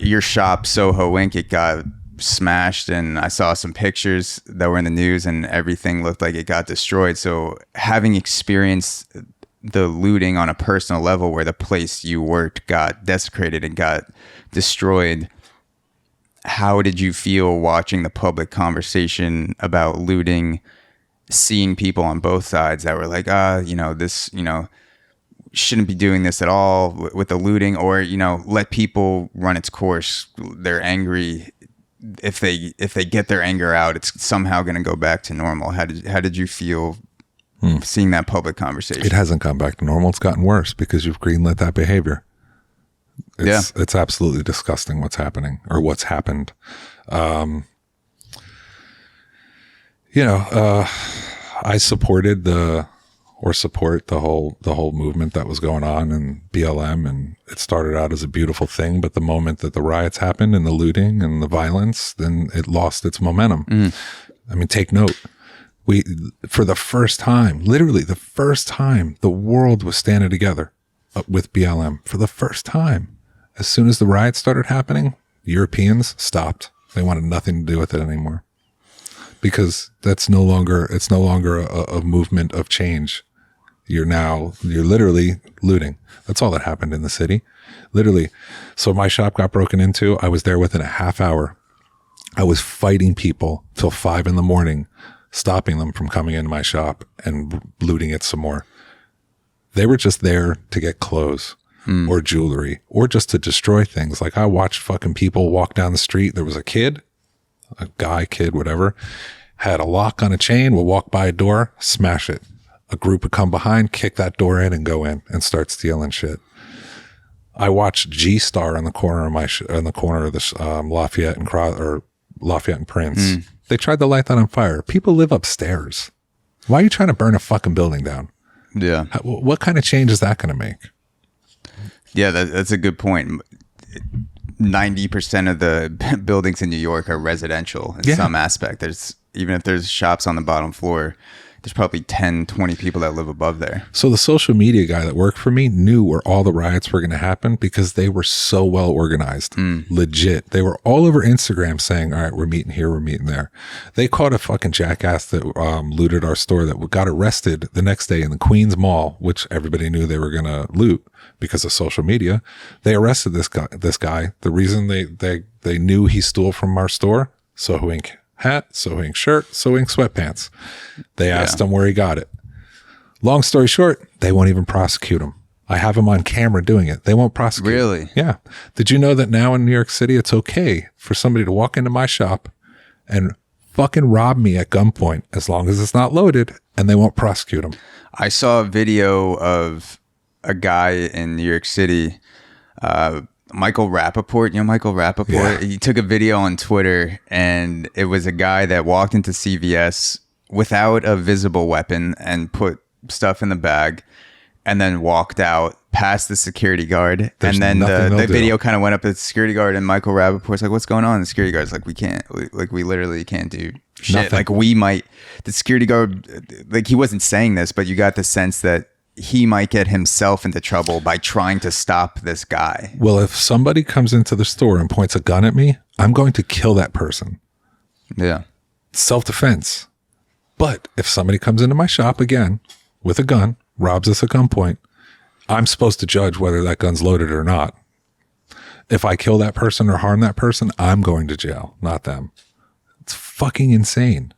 your shop, Soho Inc., it got smashed, and I saw some pictures that were in the news, and everything looked like it got destroyed. So having experienced the looting on a personal level, where the place you worked got desecrated and got destroyed, how did you feel watching the public conversation about looting, seeing people on both sides that were like, this, shouldn't be doing this at all with the looting, or, let people run its course. They're angry. If they get their anger out, it's somehow going to go back to normal. How did you feel seeing that public conversation? It hasn't gone back to normal. It's gotten worse because you've greenlit that behavior. It's absolutely disgusting what's happening, or what's happened. I supported support the whole movement that was going on in BLM, and it started out as a beautiful thing. But the moment that the riots happened and the looting and the violence, then it lost its momentum. I mean, take note. For the first time, literally the first time, the world was standing together with BLM for the first time. As soon as the riots started happening, Europeans stopped. They wanted nothing to do with it anymore, because it's no longer a movement of change. You're literally looting. That's all that happened in the city. Literally. So my shop got broken into. I was there within a half hour. I was fighting people till 5 a.m, stopping them from coming into my shop and looting it some more. They were just there to get clothes or jewelry, or just to destroy things. Like, I watched fucking people walk down the street. There was a kid, whatever, had a lock on a chain, would walk by a door, smash it. A group would come behind, kick that door in, and go in and start stealing shit. I watched G-Star on the corner of this Lafayette and Prince. They tried to light that on fire. People live upstairs. Why are you trying to burn a fucking building down? Yeah. What kind of change is that going to make? Yeah, that's a good point. 90% of the buildings in New York are residential in some aspect. Even if there's shops on the bottom floor, there's probably 10, 20 people that live above there. So the social media guy that worked for me knew where all the riots were going to happen, because they were so well organized. Legit. They were all over Instagram saying, all right, we're meeting here, we're meeting there. They caught a fucking jackass that looted our store, that got arrested the next day in the Queens Mall, which everybody knew they were going to loot because of social media. They arrested this guy. The reason they knew he stole from our store, Soho Inc. hat, Soho Inc. shirt, Soho Inc. sweatpants. They asked him where he got it. Long story short, they won't even prosecute him. I have him on camera doing it. They won't prosecute. Really? Yeah. Did you know that now in New York City, it's okay for somebody to walk into my shop and fucking rob me at gunpoint, as long as it's not loaded, and they won't prosecute him? I saw a video of a guy in New York City, Michael Rappaport. You know Michael Rappaport? Yeah. He took a video on Twitter, and it was a guy that walked into CVS without a visible weapon and put stuff in the bag, and then walked out past the security guard. And then the video kind of went up to the security guard, and Michael Rappaport's like, what's going on? And the security guard's like, we literally can't do shit. Nothing. Like, the security guard, like, he wasn't saying this, but you got the sense that he might get himself into trouble by trying to stop this guy. Well, if somebody comes into the store and points a gun at me, I'm going to kill that person. Yeah. Self-defense. But if somebody comes into my shop again with a gun, robs us at gunpoint, I'm supposed to judge whether that gun's loaded or not. If I kill that person or harm that person, I'm going to jail, not them. It's fucking insane.